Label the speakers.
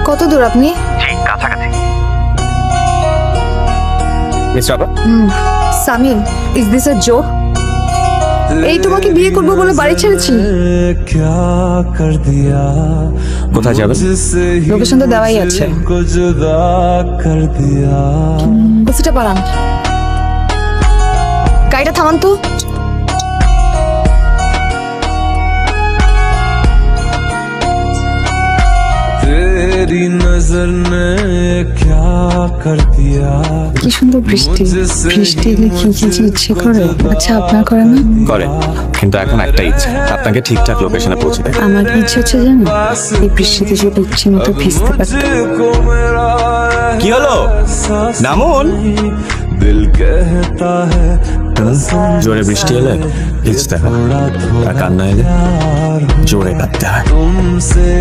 Speaker 1: কত দূর আপনি?
Speaker 2: কাছাকাছি। Miss Raba,
Speaker 1: Samir, is this a joke? এই তোমাকে বিয়ে করবো বলে বাড়ি ছেড়েছি।
Speaker 2: কোথায় যাবেন?
Speaker 1: লোকেশন তো দেওয়াই আছে। কুচিটা পালান, গাড়িটা থামান তো।
Speaker 3: तेरी नजर ने क्या कर दिया।
Speaker 1: কি সুন্দর বৃষ্টি, বৃষ্টি এলে কি কি যে ইচ্ছে করে। আচ্ছা, আপনার করে না?
Speaker 2: করে, কিন্তু এখন একটা ইচ্ছে, আপনাকে ঠিকঠাক লোকেশনে পৌঁছে দেয়।
Speaker 1: আমার কি ইচ্ছে হচ্ছে জানো? এই বৃষ্টিতে যদি ইচ্ছে মতো ভিজতে পারতাম।
Speaker 3: मुझको मेरा
Speaker 2: কি হলো? নামুন।
Speaker 3: दिल कहता है
Speaker 2: জোরে বৃষ্টি এলে ভিজতে হয়, আর কান্না এলে জোরে কাঁদতে হয়।
Speaker 3: तुमसे